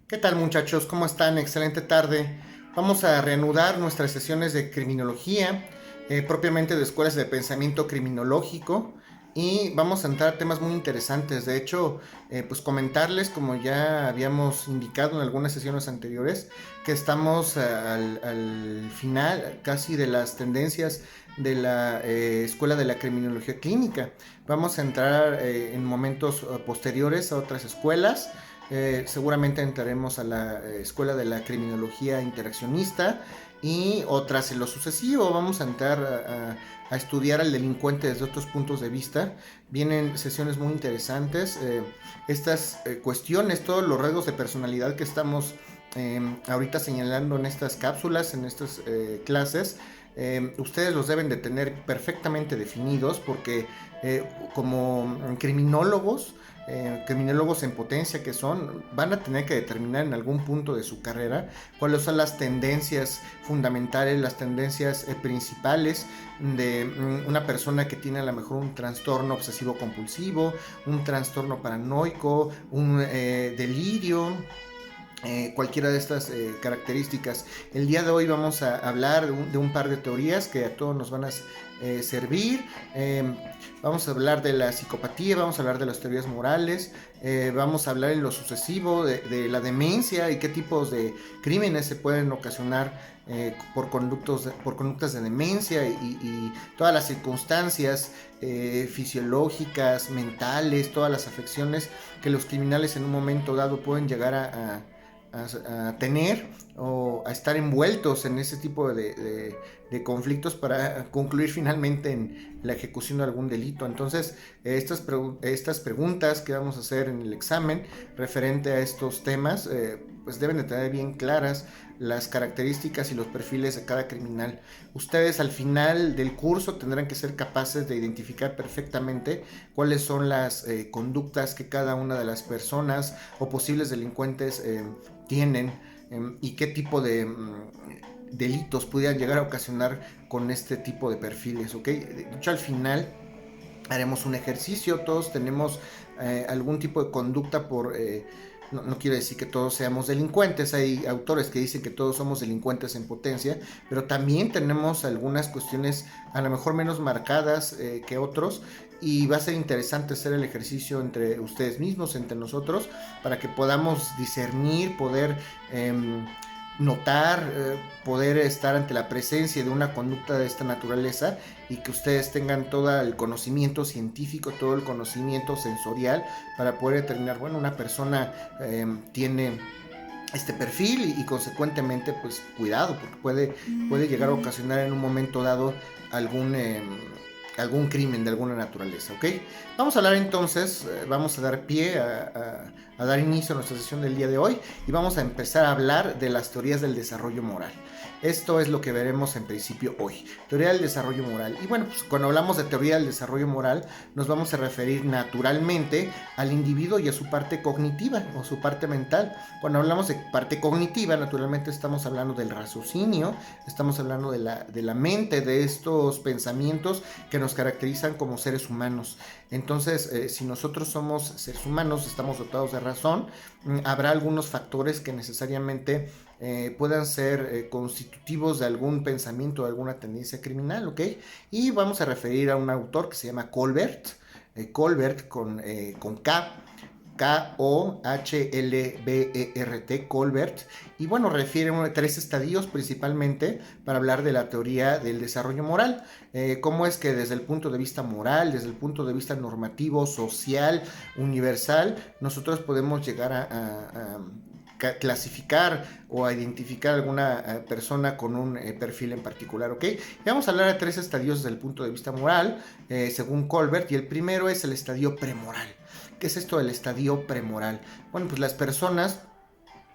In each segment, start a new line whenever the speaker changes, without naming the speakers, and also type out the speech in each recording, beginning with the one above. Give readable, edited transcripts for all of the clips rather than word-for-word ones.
¿Qué tal, muchachos? ¿Cómo están? Excelente tarde. Vamos a reanudar nuestras sesiones de criminología, propiamente de escuelas de pensamiento criminológico, y vamos a entrar a temas muy interesantes. De hecho, pues comentarles, como ya habíamos indicado en algunas sesiones anteriores, que estamos al final casi de las tendencias de la escuela de la criminología clínica. Vamos a entrar en momentos posteriores a otras escuelas. Seguramente entraremos a la escuela de la criminología interaccionista y otras en lo sucesivo. Vamos a entrar a estudiar al delincuente desde otros puntos de vista. Vienen sesiones muy interesantes. Estas cuestiones, todos los rasgos de personalidad que estamos ahorita señalando en estas cápsulas, en estas clases, ustedes los deben de tener perfectamente definidos porque como criminólogos en potencia que son, van a tener que determinar en algún punto de su carrera cuáles son las tendencias fundamentales, las tendencias principales de una persona que tiene a lo mejor un trastorno obsesivo compulsivo, un trastorno paranoico, un delirio, cualquiera de estas características. El día de hoy vamos a hablar de un par de teorías que a todos nos van a servir. Vamos a hablar de la psicopatía, vamos a hablar de las teorías morales, vamos a hablar en lo sucesivo de la demencia y qué tipos de crímenes se pueden ocasionar por conductas de demencia y todas las circunstancias fisiológicas, mentales, todas las afecciones que los criminales en un momento dado pueden llegar a tener o a estar envueltos en ese tipo de conflictos para concluir finalmente en la ejecución de algún delito. Entonces, estas preguntas que vamos a hacer en el examen referente a estos temas, pues deben de tener bien claras las características y los perfiles de cada criminal. Ustedes al final del curso tendrán que ser capaces de identificar perfectamente cuáles son las conductas que cada una de las personas o posibles delincuentes tienen y qué tipo de delitos pudieran llegar a ocasionar con este tipo de perfiles, ¿ok? De hecho, al final haremos un ejercicio, todos tenemos algún tipo de conducta no quiero decir que todos seamos delincuentes, hay autores que dicen que todos somos delincuentes en potencia, pero también tenemos algunas cuestiones a lo mejor menos marcadas que otros, y va a ser interesante hacer el ejercicio entre ustedes mismos, entre nosotros, para que podamos discernir, poder notar, poder estar ante la presencia de una conducta de esta naturaleza y que ustedes tengan todo el conocimiento científico, todo el conocimiento sensorial para poder determinar, bueno, una persona tiene este perfil y consecuentemente pues cuidado porque puede llegar a ocasionar en un momento dado algún algún crimen de alguna naturaleza, ¿ok? Vamos a hablar entonces, vamos a dar pie a dar inicio a nuestra sesión del día de hoy y vamos a empezar a hablar de las teorías del desarrollo moral. Esto es lo que veremos en principio hoy, teoría del desarrollo moral. Y bueno, pues cuando hablamos de teoría del desarrollo moral, nos vamos a referir naturalmente al individuo y a su parte cognitiva o su parte mental. Cuando hablamos de parte cognitiva, naturalmente estamos hablando del raciocinio, estamos hablando de la mente, de estos pensamientos que nos caracterizan como seres humanos. Entonces, si nosotros somos seres humanos, estamos dotados de razón, habrá algunos factores que necesariamente puedan ser constitutivos de algún pensamiento, de alguna tendencia criminal, ¿ok? Y vamos a referir a un autor que se llama Colbert, Colbert con K, K-O-H-L-B-E-R-T, Colbert, y bueno, refiere a tres estadios principalmente para hablar de la teoría del desarrollo moral, cómo es que desde el punto de vista moral, desde el punto de vista normativo, social, universal, nosotros podemos llegar a clasificar o a identificar alguna persona con un perfil en particular, ¿ok? Y vamos a hablar de tres estadios desde el punto de vista moral, según Colbert, y el primero es el estadio premoral. ¿Qué es esto del estadio premoral? Bueno, pues las personas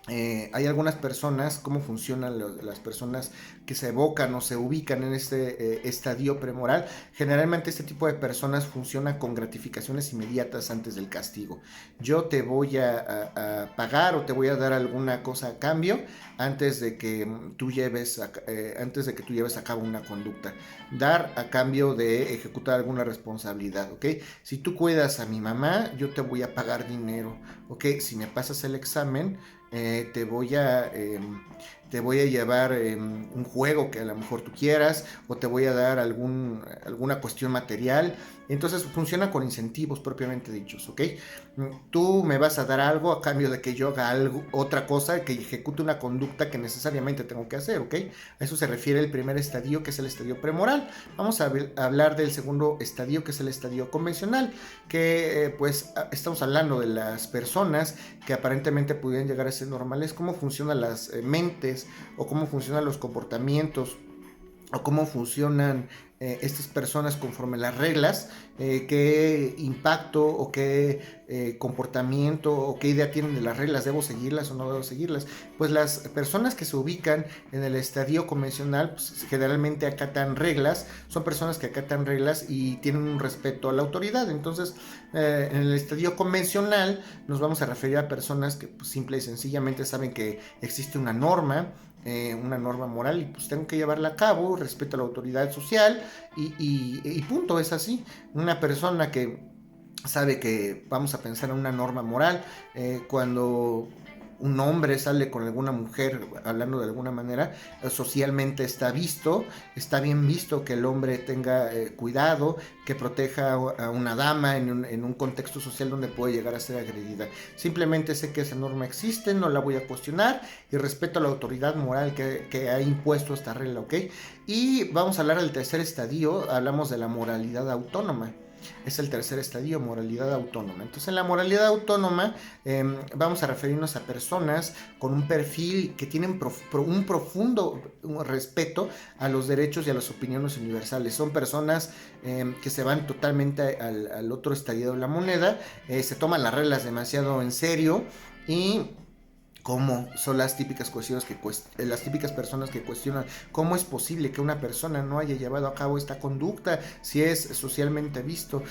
hay algunas personas, cómo funcionan las personas que se evocan o se ubican en este estadio premoral. Generalmente este tipo de personas funcionan con gratificaciones inmediatas antes del castigo. Yo te voy a pagar o te voy a dar alguna cosa a cambio antes de que antes de que tú lleves a cabo una conducta. Dar a cambio de ejecutar alguna responsabilidad, ¿ok? Si tú cuidas a mi mamá, yo te voy a pagar dinero, ¿ok? Si me pasas el examen, te voy a... te voy a llevar un juego que a lo mejor tú quieras, o te voy a dar alguna cuestión material. Entonces funciona con incentivos propiamente dichos, ¿ok? Tú me vas a dar algo a cambio de que yo haga algo, otra cosa, que ejecute una conducta que necesariamente tengo que hacer, ¿ok? A eso se refiere el primer estadio, que es el estadio premoral. Vamos a hablar del segundo estadio, que es el estadio convencional, que pues estamos hablando de las personas que aparentemente pudieran llegar a ser normales, cómo funcionan las mentes, o cómo funcionan los comportamientos, o cómo funcionan estas personas conforme las reglas, qué impacto o qué comportamiento o qué idea tienen de las reglas, debo seguirlas o no debo seguirlas. Pues las personas que se ubican en el estadio convencional pues, generalmente acatan reglas, son personas que acatan reglas y tienen un respeto a la autoridad. Entonces en el estadio convencional nos vamos a referir a personas que pues, simple y sencillamente saben que existe una norma moral y pues tengo que llevarla a cabo, respeto a la autoridad social y punto, es así. Una persona que sabe que vamos a pensar en una norma moral, cuando un hombre sale con alguna mujer, hablando de alguna manera, socialmente está bien visto que el hombre tenga cuidado, que proteja a una dama en un contexto social donde puede llegar a ser agredida. Simplemente sé que esa norma existe, no la voy a cuestionar y respeto a la autoridad moral que ha impuesto esta regla, ¿ok? Y vamos a hablar del tercer estadio, hablamos de la moralidad autónoma. Es el tercer estadio, moralidad autónoma. Entonces, en la moralidad autónoma vamos a referirnos a personas con un perfil que tienen un profundo respeto a los derechos y a las opiniones universales. Son personas que se van totalmente al otro estadio de la moneda, se toman las reglas demasiado en serio y cómo son las típicas cuestiones las típicas personas que cuestionan cómo es posible que una persona no haya llevado a cabo esta conducta si es socialmente visto.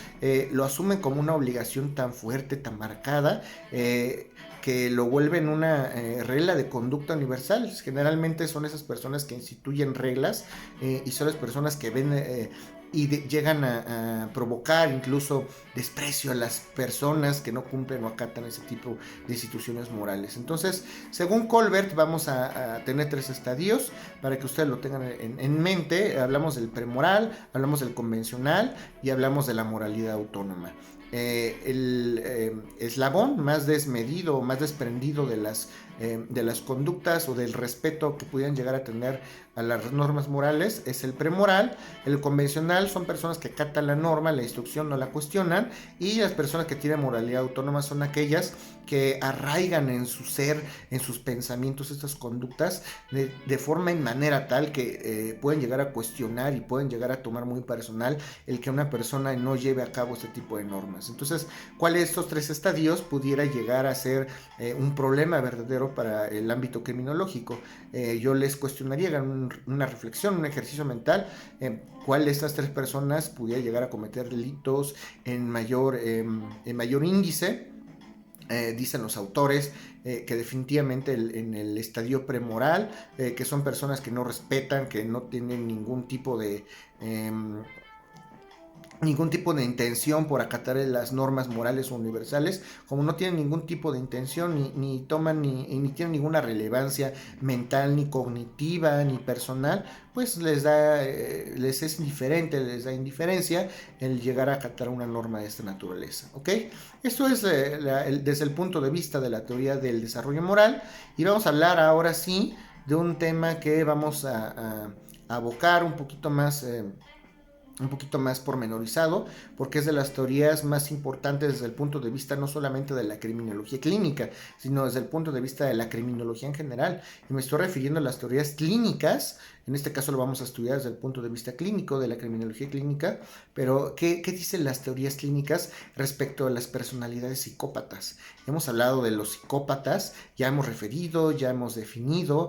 Lo asumen como una obligación tan fuerte, tan marcada, que lo vuelven una regla de conducta universal. Generalmente son esas personas que instituyen reglas y son las personas que ven llegan a provocar incluso desprecio a las personas que no cumplen o acatan ese tipo de instituciones morales. Entonces, según Colbert, vamos a tener tres estadios para que ustedes lo tengan en mente. Hablamos del premoral, hablamos del convencional y hablamos de la moralidad autónoma. El eslabón más desmedido, más desprendido de las conductas o del respeto que pudieran llegar a tener a las normas morales es el premoral. El convencional son personas que acatan la norma, la instrucción, no la cuestionan, y las personas que tienen moralidad autónoma son aquellas que arraigan en su ser, en sus pensamientos estas conductas de forma y manera tal que pueden llegar a cuestionar y pueden llegar a tomar muy personal el que una persona no lleve a cabo este tipo de normas. Entonces, ¿cuál de estos tres estadios pudiera llegar a ser un problema verdadero para el ámbito criminológico? Yo les cuestionaría, hagan una reflexión, un ejercicio mental, cuál de estas tres personas pudiera llegar a cometer delitos en mayor índice. Dicen los autores que definitivamente en el estadio premoral, que son personas que no respetan, que no tienen ningún tipo de intención por acatar las normas morales o universales, como no tienen ningún tipo de intención, ni toman ni tienen ninguna relevancia mental, ni cognitiva, ni personal, pues les es indiferente, les da indiferencia el llegar a acatar una norma de esta naturaleza, ¿ok? Esto es desde el punto de vista de la teoría del desarrollo moral, y vamos a hablar ahora sí de un tema que vamos a abocar un poquito más pormenorizado, porque es de las teorías más importantes desde el punto de vista no solamente de la criminología clínica, sino desde el punto de vista de la criminología en general. Y me estoy refiriendo a las teorías clínicas. En este caso lo vamos a estudiar desde el punto de vista clínico, de la criminología clínica, pero ¿qué dicen las teorías clínicas respecto a las personalidades psicópatas? Hemos hablado de los psicópatas, ya hemos referido, ya hemos definido,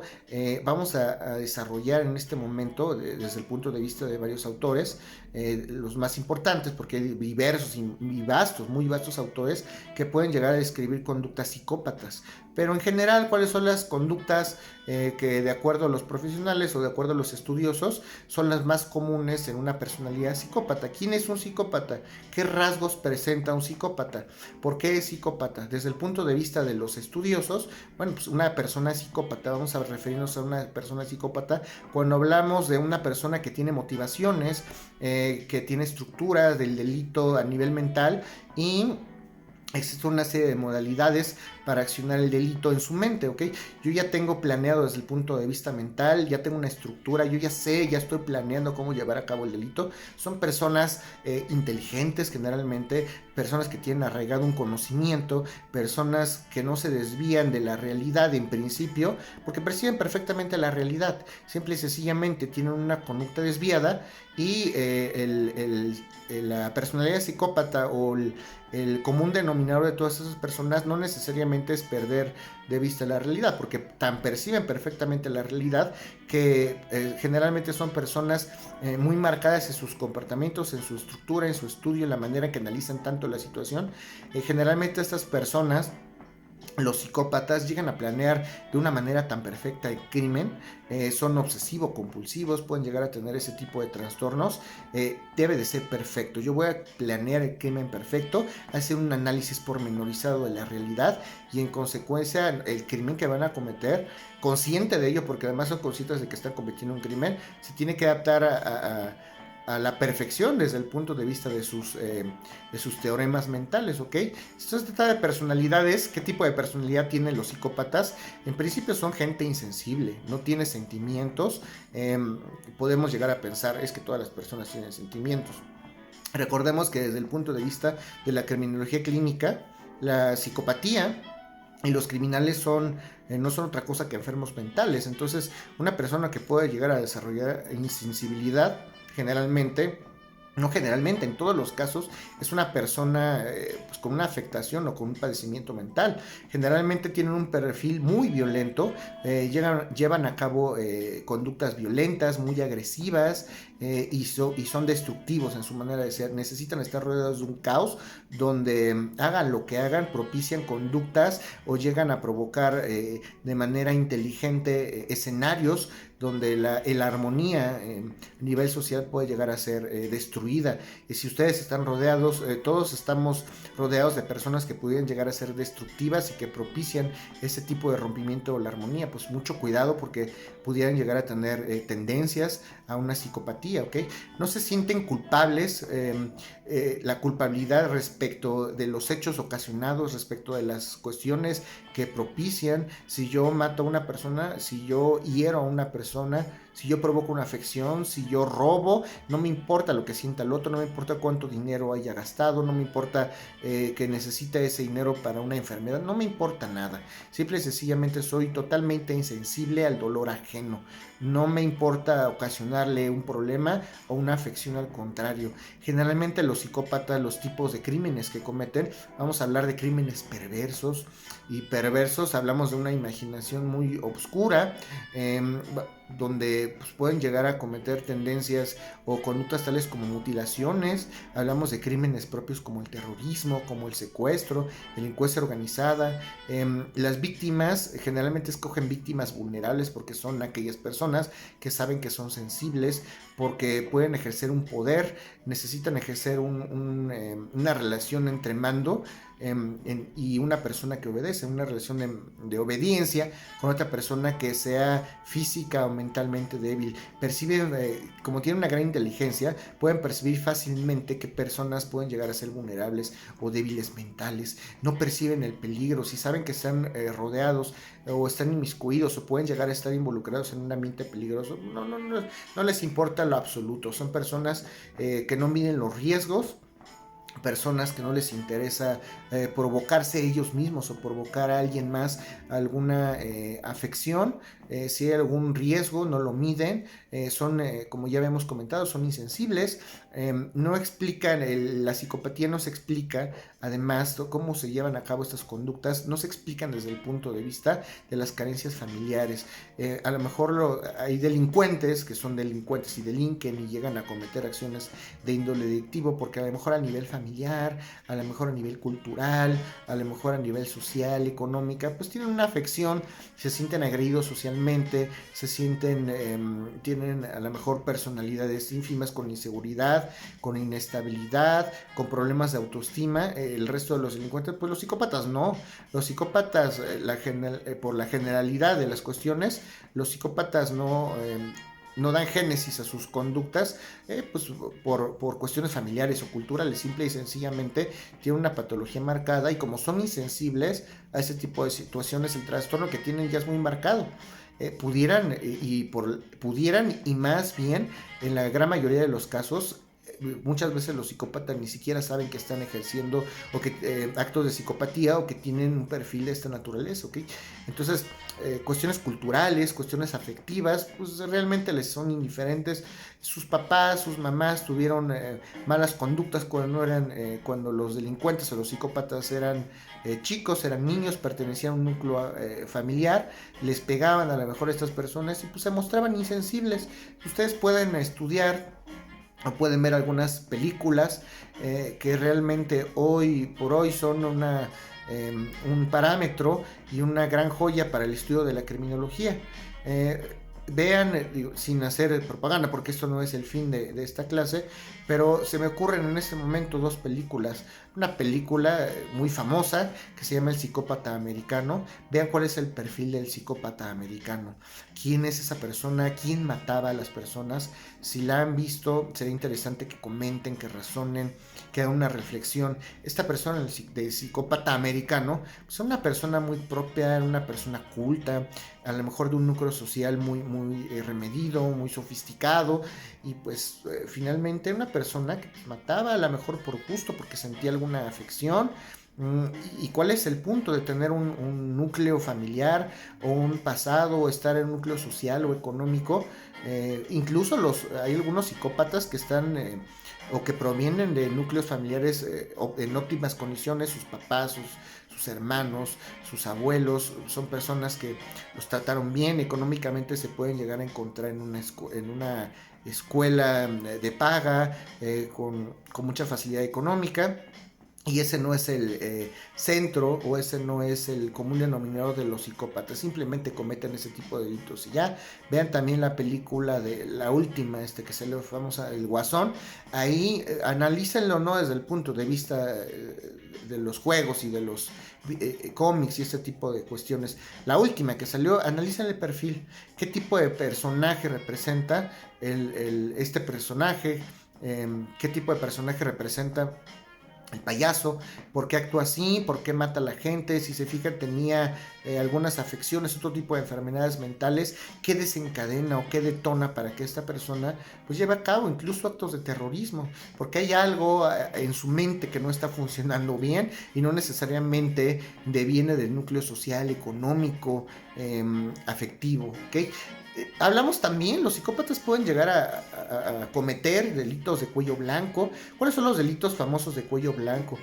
vamos a desarrollar en este momento, desde el punto de vista de varios autores, los más importantes, porque hay diversos y vastos, muy vastos autores que pueden llegar a describir conductas psicópatas. pero en general, ¿cuáles son las conductas que de acuerdo a los profesionales o de acuerdo a los estudiosos son las más comunes en una personalidad psicópata? ¿Quién es un psicópata? ¿Qué rasgos presenta un psicópata? ¿Por qué es psicópata? Desde el punto de vista de los estudiosos, bueno, pues una persona psicópata, vamos a referirnos a una persona psicópata cuando hablamos de una persona que tiene motivaciones, que tiene estructuras del delito a nivel mental y existe una serie de modalidades para accionar el delito en su mente, ¿ok? Yo ya tengo planeado desde el punto de vista mental, ya tengo una estructura, yo ya sé, ya estoy planeando cómo llevar a cabo el delito. Son personas inteligentes generalmente, personas que tienen arraigado un conocimiento, personas que no se desvían de la realidad en principio, porque perciben perfectamente la realidad. Simple y sencillamente tienen una conducta desviada y la personalidad psicópata o el común denominador de todas esas personas no necesariamente es perder de vista la realidad, porque tan perciben perfectamente la realidad que generalmente son personas muy marcadas en sus comportamientos, en su estructura, en su estudio, en la manera en que analizan tanto la situación. Generalmente estas personas, los psicópatas, llegan a planear de una manera tan perfecta el crimen, son obsesivo-compulsivos, pueden llegar a tener ese tipo de trastornos, debe de ser perfecto. Yo voy a planear el crimen perfecto, hacer un análisis pormenorizado de la realidad y en consecuencia el crimen que van a cometer, consciente de ello, porque además son conscientes de que están cometiendo un crimen, se tiene que adaptar a la perfección desde el punto de vista de sus teoremas mentales, ¿ok? Esto se trata de personalidades. ¿Qué tipo de personalidad tienen los psicópatas? En principio son gente insensible, no tiene sentimientos. Podemos llegar a pensar, es que todas las personas tienen sentimientos. Recordemos que desde el punto de vista de la criminología clínica, la psicopatía y los criminales no son otra cosa que enfermos mentales. Entonces, una persona que puede llegar a desarrollar insensibilidad, generalmente, no generalmente, en todos los casos, es una persona pues, con una afectación o con un padecimiento mental. Generalmente tienen un perfil muy violento, llevan a cabo conductas violentas, muy agresivas, y son destructivos en su manera de ser. Necesitan estar rodeados de un caos donde hagan lo que hagan, propician conductas o llegan a provocar de manera inteligente escenarios donde la armonía a nivel social puede llegar a ser destruida. Y si ustedes están rodeados, todos estamos rodeados de personas que pudieran llegar a ser destructivas y que propician ese tipo de rompimiento o la armonía, pues mucho cuidado porque pudieran llegar a tener tendencias a una psicopatía, ¿ok? No se sienten culpables, la culpabilidad respecto de los hechos ocasionados, respecto de las cuestiones que propician. Si yo mato a una persona, si yo hiero a una persona, si yo provoco una afección, si yo robo, no me importa lo que sienta el otro, no me importa cuánto dinero haya gastado, no me importa que necesite ese dinero para una enfermedad, no me importa nada. Simple y sencillamente soy totalmente insensible al dolor ajeno. No me importa ocasionarle un problema o una afección, al contrario. Generalmente los psicópatas, los tipos de crímenes que cometen, vamos a hablar de crímenes perversos, y perversos hablamos de una imaginación muy oscura, donde pues, pueden llegar a cometer tendencias o conductas tales como mutilaciones. Hablamos de crímenes propios como el terrorismo, como el secuestro, delincuencia organizada. Las víctimas generalmente escogen víctimas vulnerables porque son aquellas personas que saben que son sensibles, porque pueden ejercer un poder, necesitan ejercer una relación entre mando y una persona que obedece, una relación de obediencia con otra persona que sea física o mentalmente débil. Perciben, como tienen una gran inteligencia, pueden percibir fácilmente que personas pueden llegar a ser vulnerables o débiles mentales. No perciben el peligro, si saben que están rodeados o están inmiscuidos o pueden llegar a estar involucrados en un ambiente peligroso, no les importa lo absoluto. Son personas que no miden los riesgos, personas que no les interesa provocarse ellos mismos o provocar a alguien más alguna afección. Si hay algún riesgo no lo miden, son como ya habíamos comentado, son insensibles, no explican, la psicopatía no se explica, además cómo se llevan a cabo estas conductas, no se explican desde el punto de vista de las carencias familiares. A lo mejor hay delincuentes que son delincuentes y delinquen y llegan a cometer acciones de índole delictivo porque a lo mejor a nivel familiar familiar, a lo mejor a nivel cultural, a lo mejor a nivel social, económica, pues tienen una afección, se sienten agredidos socialmente, se sienten, tienen a lo mejor personalidades ínfimas con inseguridad, con inestabilidad, con problemas de autoestima. El resto de los delincuentes, pues los psicópatas no. Los psicópatas, por la generalidad de las cuestiones, los psicópatas no dan génesis a sus conductas, pues por cuestiones familiares o culturales, simple y sencillamente tienen una patología marcada, y como son insensibles a ese tipo de situaciones, el trastorno que tienen ya es muy marcado. Pudieran y más bien en la gran mayoría de los casos, muchas veces los psicópatas ni siquiera saben que están ejerciendo o que actos de psicopatía, o que tienen un perfil de esta naturaleza, ¿ok? Entonces, cuestiones culturales, cuestiones afectivas, pues realmente les son indiferentes. Sus papás, sus mamás tuvieron malas conductas cuando los delincuentes o los psicópatas eran chicos, eran niños, pertenecían a un núcleo familiar, les pegaban a lo mejor a estas personas y pues se mostraban insensibles. Ustedes pueden estudiar o pueden ver algunas películas que realmente hoy por hoy son un parámetro y una gran joya para el estudio de la criminología. Vean, digo, sin hacer propaganda, porque esto no es el fin de esta clase, pero se me ocurren en este momento dos películas. Una película muy famosa que se llama El Psicópata Americano. Vean cuál es el perfil del psicópata americano. ¿Quién es esa persona? ¿Quién mataba a las personas? Si la han visto, sería interesante que comenten, que razonen, que hagan una reflexión. Esta persona de psicópata americano, pues es una persona muy propia, una persona culta, a lo mejor de un núcleo social muy remedido, muy sofisticado, y pues finalmente una persona que mataba a lo mejor por gusto, porque sentía alguna afección. ¿Y cuál es el punto de tener un núcleo familiar o un pasado, o estar en un núcleo social o económico? Incluso hay algunos psicópatas que están o que provienen de núcleos familiares en óptimas condiciones. Sus papás, sus hermanos, sus abuelos, son personas que los trataron bien económicamente, se pueden llegar a encontrar en una escuela de paga, con mucha facilidad económica. Y ese no es el centro, o ese no es el común denominador de los psicópatas. Simplemente cometen ese tipo de delitos y ya. Vean también la película de la última, que se le famosa, El Guasón. Ahí analícenlo no desde el punto de vista de los juegos y de los cómics y este tipo de cuestiones. La última que salió, analicen el perfil. ¿Qué tipo de personaje representa este personaje? ¿Qué tipo de personaje representa el payaso? ¿Por qué actúa así? ¿Por qué mata a la gente? Si se fijan, tenía algunas afecciones, otro tipo de enfermedades mentales. ¿Qué desencadena o qué detona para que esta persona pues lleve a cabo incluso actos de terrorismo? Porque hay algo en su mente que no está funcionando bien, y no necesariamente deviene del núcleo social, económico, afectivo, ¿ok? Hablamos también, los psicópatas pueden llegar a cometer delitos de cuello blanco. ¿Cuáles son los delitos famosos de cuello blanco?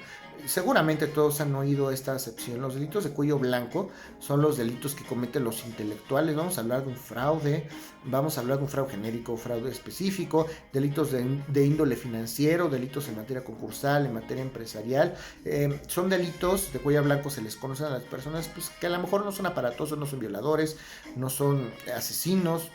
Seguramente todos han oído esta acepción. Los delitos de cuello blanco son los delitos que cometen los intelectuales. Vamos a hablar de un fraude, vamos a hablar de un fraude genérico, fraude específico, delitos de índole financiero, delitos en materia concursal, en materia empresarial. Son delitos de cuello blanco, se les conocen a las personas pues, que a lo mejor no son aparatosos, no son violadores, no son asesinos.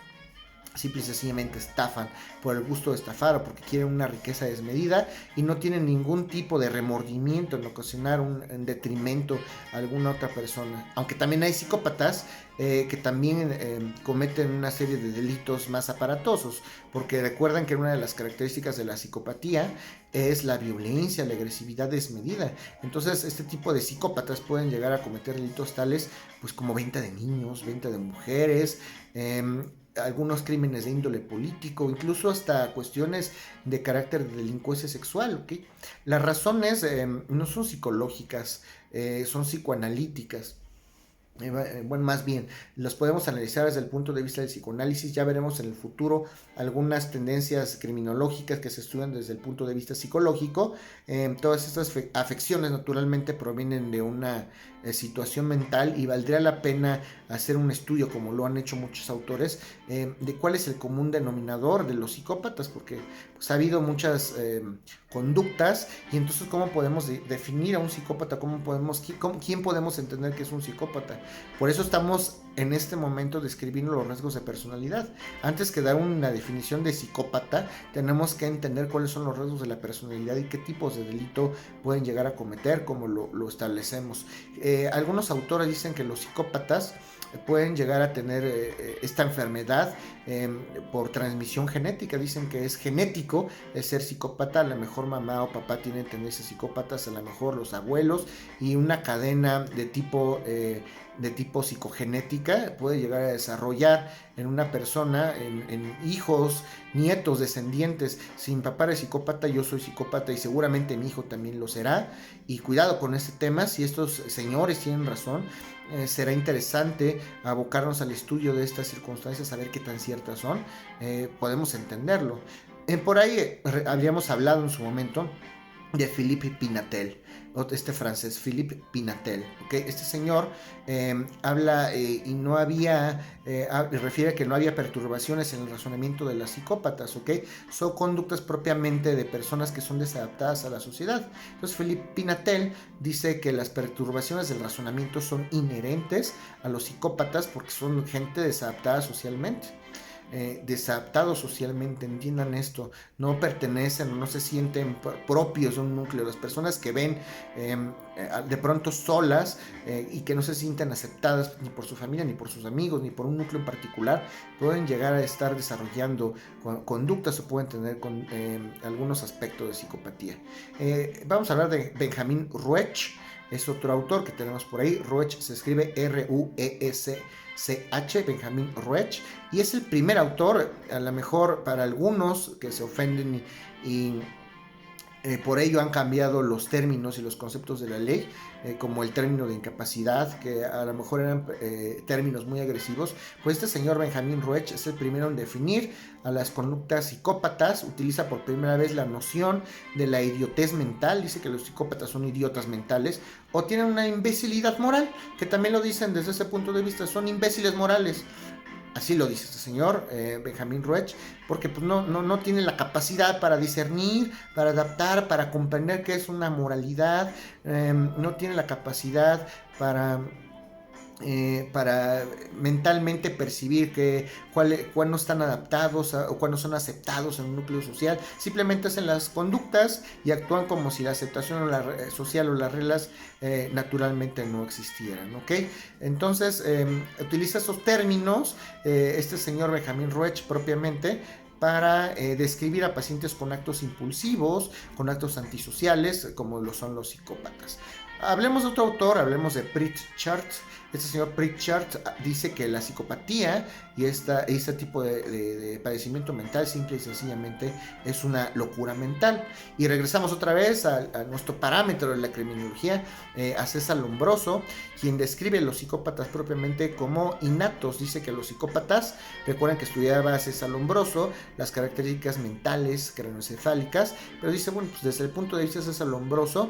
Simple y sencillamente estafan por el gusto de estafar, o porque quieren una riqueza desmedida, y no tienen ningún tipo de remordimiento en ocasionar un detrimento a alguna otra persona. Aunque también hay psicópatas que también cometen una serie de delitos más aparatosos, porque recuerdan que una de las características de la psicopatía es la violencia, la agresividad desmedida. Entonces este tipo de psicópatas pueden llegar a cometer delitos tales pues como venta de niños, venta de mujeres, algunos crímenes de índole político, incluso hasta cuestiones de carácter de delincuencia sexual, ¿ok? Las razones no son psicológicas, son psicoanalíticas. Bueno, más bien, los podemos analizar desde el punto de vista del psicoanálisis. Ya veremos en el futuro algunas tendencias criminológicas que se estudian desde el punto de vista psicológico. Todas estas afecciones naturalmente provienen de una situación mental, y valdría la pena hacer un estudio, como lo han hecho muchos autores, de cuál es el común denominador de los psicópatas, porque pues, ha habido muchas conductas, y entonces cómo podemos definir a un psicópata, quién podemos entender que es un psicópata. Por eso estamos en este momento describiendo los rasgos de personalidad. Antes que dar una definición de psicópata, tenemos que entender cuáles son los rasgos de la personalidad y qué tipos de delito pueden llegar a cometer, como lo establecemos. Algunos autores dicen que los psicópatas pueden llegar a tener esta enfermedad por transmisión genética. Dicen que es genético el ser psicópata. A lo mejor mamá o papá tienen tendencias psicópatas, a lo mejor los abuelos, y una cadena de tipo psicogenética puede llegar a desarrollar en una persona, en hijos, nietos, descendientes. Si mi papá es psicópata, yo soy psicópata y seguramente mi hijo también lo será. Y cuidado con este tema. Si estos señores tienen razón, será interesante abocarnos al estudio de estas circunstancias, saber qué tan ciertas son. Podemos entenderlo. Por ahí habíamos hablado en su momento de Philippe Pinatel, este francés, Philippe Pinatel, ¿okay? Este señor habla y no había, refiere a que no había perturbaciones en el razonamiento de las psicópatas, ¿okay? Son conductas propiamente de personas que son desadaptadas a la sociedad. Entonces Philippe Pinatel dice que las perturbaciones del razonamiento son inherentes a los psicópatas porque son gente desadaptada socialmente. Desadaptados socialmente, entiendan esto, no pertenecen, no se sienten propios de un núcleo. Las personas que ven de pronto solas y que no se sienten aceptadas ni por su familia, ni por sus amigos, ni por un núcleo en particular, pueden llegar a estar desarrollando conductas o pueden tener algunos aspectos de psicopatía. Vamos a hablar de Benjamin Ruech. Es otro autor que tenemos por ahí. Ruech se escribe R-U-E-S-C-H, Benjamin Ruech, y es el primer autor, a lo mejor para algunos que se ofenden y por ello han cambiado los términos y los conceptos de la ley, como el término de incapacidad, que a lo mejor eran términos muy agresivos. Pues este señor Benjamin Ruech es el primero en definir a las conductas psicópatas. Utiliza por primera vez la noción de la idiotez mental. Dice que los psicópatas son idiotas mentales o tienen una imbecilidad moral, que también lo dicen desde ese punto de vista, son imbéciles morales. Así lo dice este señor, Benjamin Ruech, porque pues no tiene la capacidad para discernir, para adaptar, para comprender qué es una moralidad, no tiene la capacidad para mentalmente percibir cuándo están adaptados o cuándo son aceptados en un núcleo social. Simplemente hacen las conductas y actúan como si la aceptación social o las reglas naturalmente no existieran, ¿ok? Entonces utiliza esos términos este señor Benjamin Ruech propiamente para describir a pacientes con actos impulsivos, con actos antisociales, como lo son los psicópatas. Hablemos de otro autor, hablemos de Pritchard. Este señor Pritchard dice que la psicopatía y este tipo de padecimiento mental simple y sencillamente es una locura mental. Y regresamos otra vez a nuestro parámetro de la criminología, a César Lombroso, quien describe los psicópatas propiamente como innatos. Dice que los psicópatas, recuerden que estudiaba César Lombroso las características mentales craneoencefálicas, pero dice, bueno, pues desde el punto de vista de César Lombroso,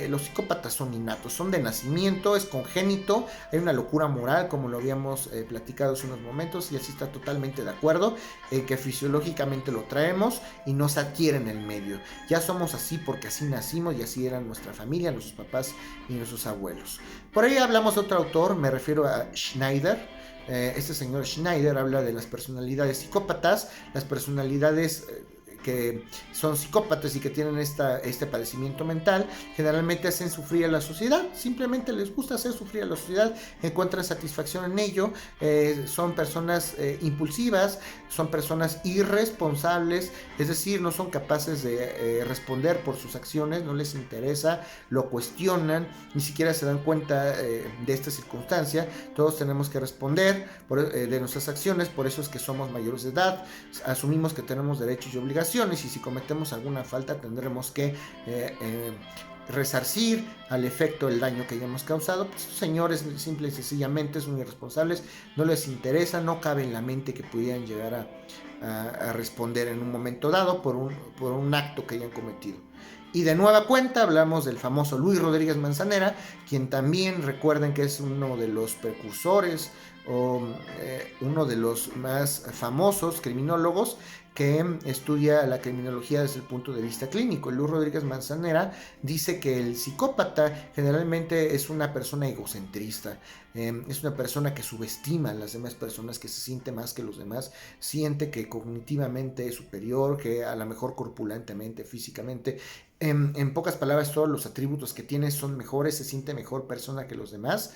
los psicópatas son innatos, son de nacimiento, es congénito. Hay una locura moral, como lo habíamos platicado hace unos momentos, y así está totalmente de acuerdo en que fisiológicamente lo traemos y no se adquiere en el medio. Ya somos así porque así nacimos y así eran nuestra familia, nuestros papás y nuestros abuelos. Por ahí hablamos de otro autor, me refiero a Schneider. Este señor Schneider habla de las personalidades psicópatas, las personalidades que son psicópatas y que tienen este padecimiento mental, generalmente hacen sufrir a la sociedad, simplemente les gusta hacer sufrir a la sociedad, encuentran satisfacción en ello, son personas impulsivas, son personas irresponsables, es decir, no son capaces de responder por sus acciones, no les interesa, lo cuestionan, ni siquiera se dan cuenta de esta circunstancia. Todos tenemos que responder de nuestras acciones, por eso es que somos mayores de edad, asumimos que tenemos derechos y obligaciones, y si cometemos alguna falta tendremos que resarcir al efecto el daño que hayamos causado. Pues, señores simple y sencillamente son irresponsables, no les interesa, no cabe en la mente que pudieran llegar a responder en un momento dado por un acto que hayan cometido. Y de nueva cuenta hablamos del famoso Luis Rodríguez Manzanera, quien también recuerden que es uno de los precursores o uno de los más famosos criminólogos que estudia la criminología desde el punto de vista clínico. Luis Rodríguez Manzanera dice que el psicópata generalmente es una persona egocentrista, es una persona que subestima a las demás personas, que se siente más que los demás, siente que cognitivamente es superior, que a lo mejor corpulentemente, físicamente, en pocas palabras, todos los atributos que tiene son mejores, se siente mejor persona que los demás,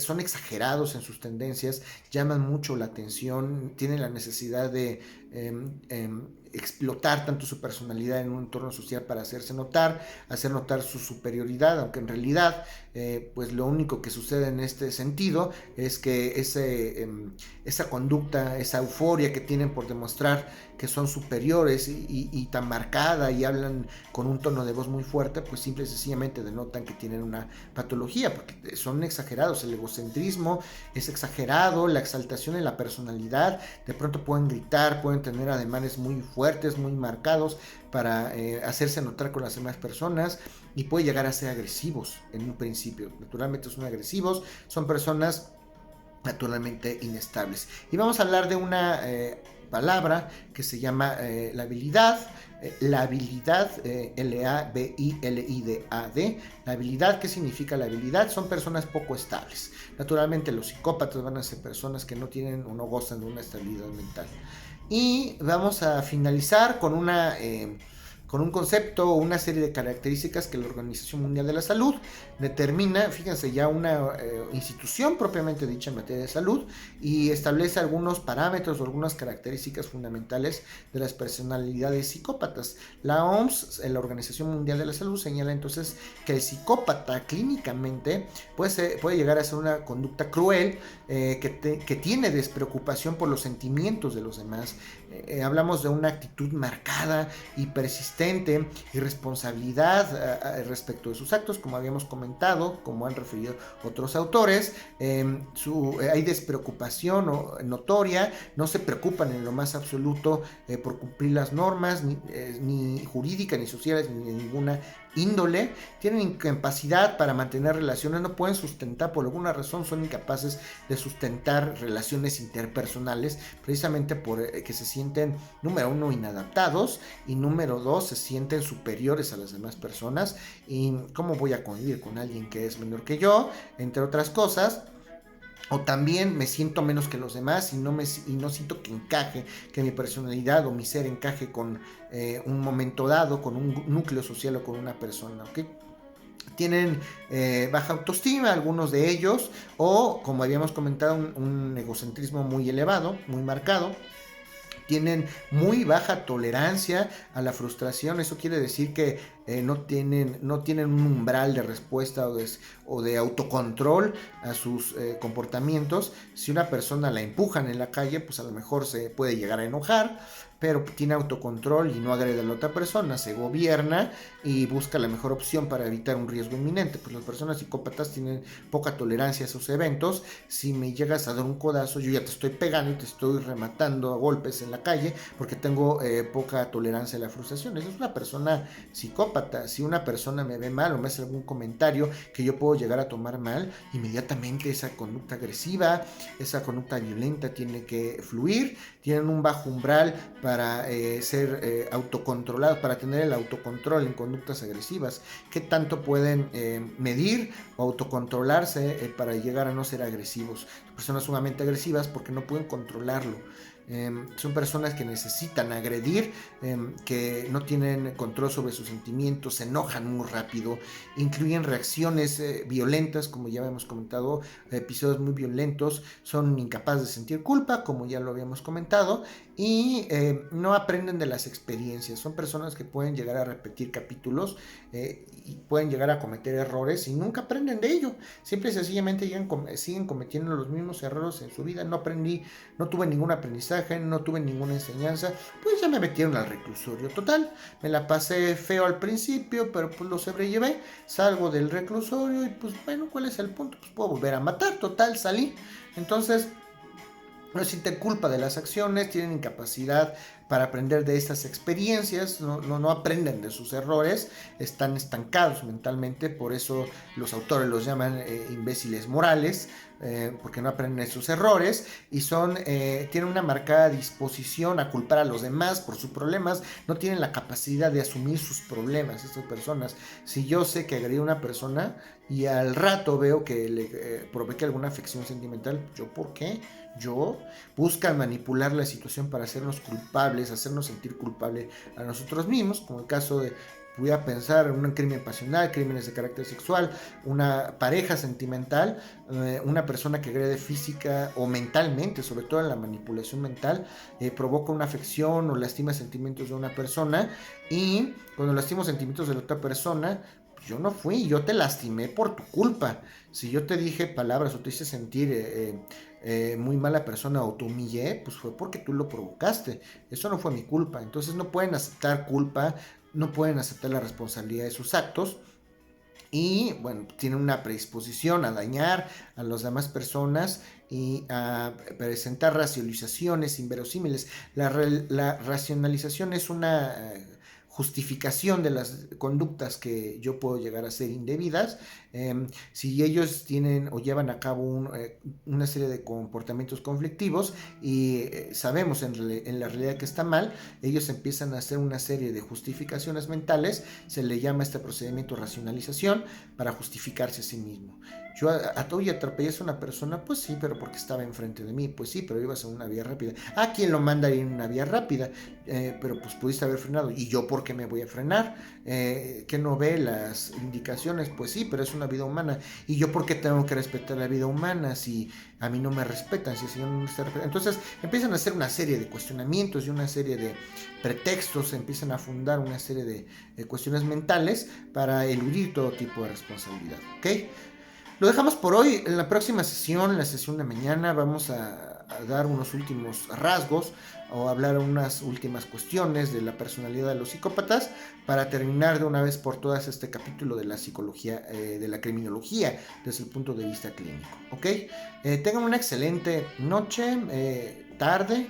son exagerados en sus tendencias, llaman mucho la atención, tienen la necesidad de explotar tanto su personalidad en un entorno social para hacer notar su superioridad, aunque en realidad pues lo único que sucede en este sentido es que esa conducta, esa euforia que tienen por demostrar que son superiores y tan marcada y hablan con un tono de voz muy fuerte, pues simple y sencillamente denotan que tienen una patología, porque son exagerados, el egocentrismo es exagerado, la exaltación en la personalidad, de pronto pueden gritar, pueden tener ademanes muy fuertes, muy marcados para hacerse notar con las demás personas y puede llegar a ser agresivos en un principio. Naturalmente son agresivos, son personas naturalmente inestables. Y vamos a hablar de una palabra que se llama la habilidad. La habilidad, L-A-B-I-L-I-D-A-D. La habilidad, ¿qué significa la habilidad? Son personas poco estables. Naturalmente los psicópatas van a ser personas que no tienen o no gozan de una estabilidad mental. Y vamos a finalizar con un concepto o una serie de características que la Organización Mundial de la Salud determina, fíjense, ya una institución propiamente dicha en materia de salud, y establece algunos parámetros o algunas características fundamentales de las personalidades psicópatas. La OMS, la Organización Mundial de la Salud, señala entonces que el psicópata clínicamente puede llegar a ser una conducta cruel, que tiene despreocupación por los sentimientos de los demás. Hablamos de una actitud marcada y persistente, irresponsabilidad respecto de sus actos, como habíamos comentado, como han referido otros autores. Hay despreocupación notoria, no se preocupan en lo más absoluto por cumplir las normas, ni jurídicas, ni sociales, ni de ninguna índole, tienen incapacidad para mantener relaciones, no pueden sustentar, por alguna razón son incapaces de sustentar relaciones interpersonales, precisamente por que se sienten, número uno, inadaptados, y número dos, se sienten superiores a las demás personas. Y cómo voy a convivir con alguien que es menor que yo, entre otras cosas. O también me siento menos que los demás y no siento que encaje, que mi personalidad o mi ser encaje con un momento dado, con un núcleo social o con una persona, ¿ok? Tienen baja autoestima, algunos de ellos, o como habíamos comentado, un egocentrismo muy elevado, muy marcado. Tienen muy baja tolerancia a la frustración. Eso quiere decir que no tienen un umbral de respuesta o de autocontrol a sus comportamientos. Si una persona la empujan en la calle, pues a lo mejor se puede llegar a enojar, pero tiene autocontrol y no agrede a la otra persona, se gobierna y busca la mejor opción para evitar un riesgo inminente. Pues las personas psicópatas tienen poca tolerancia a esos eventos. Si me llegas a dar un codazo, yo ya te estoy pegando y te estoy rematando a golpes en la calle porque tengo poca tolerancia a la frustración. Esa es una persona psicópata. Si una persona me ve mal o me hace algún comentario que yo puedo llegar a tomar mal, inmediatamente esa conducta agresiva, esa conducta violenta tiene que fluir. Tienen un bajo umbral para ser autocontrolados, para tener el autocontrol en conductas agresivas. ¿Qué tanto pueden medir o autocontrolarse para llegar a no ser agresivos? Personas sumamente agresivas porque no pueden controlarlo. Son personas que necesitan agredir, que no tienen control sobre sus sentimientos, se enojan muy rápido, incluyen reacciones violentas, como ya habíamos comentado, episodios muy violentos, son incapaces de sentir culpa, como ya lo habíamos comentado, y no aprenden de las experiencias. Son personas que pueden llegar a repetir capítulos y pueden llegar a cometer errores y nunca aprenden de ello. Simple y sencillamente siguen cometiendo los mismos errores en su vida. No tuve ningún aprendizaje, no tuve ninguna enseñanza, pues ya me metieron al reclusorio. Total, me la pasé feo al principio, pero pues lo sobrellevé, salgo del reclusorio y pues bueno, ¿cuál es el punto? Pues puedo volver a matar, total, salí. Entonces, no sienten culpa de las acciones, tienen incapacidad para aprender de estas experiencias, no aprenden de sus errores, están estancados mentalmente, por eso los autores los llaman imbéciles morales, porque no aprenden de sus errores y tienen una marcada disposición a culpar a los demás por sus problemas, no tienen la capacidad de asumir sus problemas estas personas. Si yo sé que agredí a una persona y al rato veo que le provoqué alguna afección sentimental, ¿yo por qué? Yo, buscan manipular la situación para hacernos culpables, hacernos sentir culpables a nosotros mismos, como el caso de, voy a pensar en un crimen pasional, crímenes de carácter sexual, una pareja sentimental, una persona que agrede física o mentalmente, sobre todo en la manipulación mental, provoca una afección o lastima sentimientos de una persona, y cuando lastimo sentimientos de la otra persona, yo no fui, yo te lastimé por tu culpa. Si yo te dije palabras o te hice sentir muy mala persona o te humillé, pues fue porque tú lo provocaste. Eso no fue mi culpa. Entonces no pueden aceptar culpa, no pueden aceptar la responsabilidad de sus actos. Y bueno, tienen una predisposición a dañar a las demás personas y a presentar racionalizaciones inverosímiles. La racionalización es una justificación de las conductas que yo puedo llegar a ser indebidas. Si ellos tienen o llevan a cabo una serie de comportamientos conflictivos y sabemos en la realidad que está mal, ellos empiezan a hacer una serie de justificaciones mentales, se le llama este procedimiento racionalización, para justificarse a sí mismo. Yo tú y atropellé a una persona, pues sí, pero porque estaba enfrente de mí, pues sí, pero ibas en una vía rápida. Ah, ¿quién lo manda a ir en una vía rápida? Pero pues pudiste haber frenado. ¿Y yo por qué me voy a frenar? ¿Que no ve las indicaciones? Pues sí, pero es una vida humana. ¿Y yo por qué tengo que respetar la vida humana si a mí no me respetan? Si el Señor no me está respetando. Entonces empiezan a hacer una serie de cuestionamientos y una serie de pretextos, empiezan a fundar una serie de cuestiones mentales para eludir todo tipo de responsabilidad. ¿Ok? Lo dejamos por hoy. En la próxima sesión, en la sesión de mañana, vamos a dar unos últimos rasgos o hablar unas últimas cuestiones de la personalidad de los psicópatas para terminar de una vez por todas este capítulo de la psicología, de la criminología desde el punto de vista clínico. ¿Ok? Tengan una excelente noche, tarde,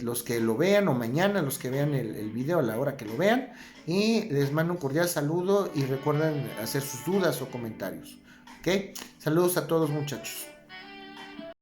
los que lo vean, o mañana los que vean el video a la hora que lo vean, y les mando un cordial saludo y recuerden hacer sus dudas o comentarios. ¿Ok? Saludos a todos, muchachos.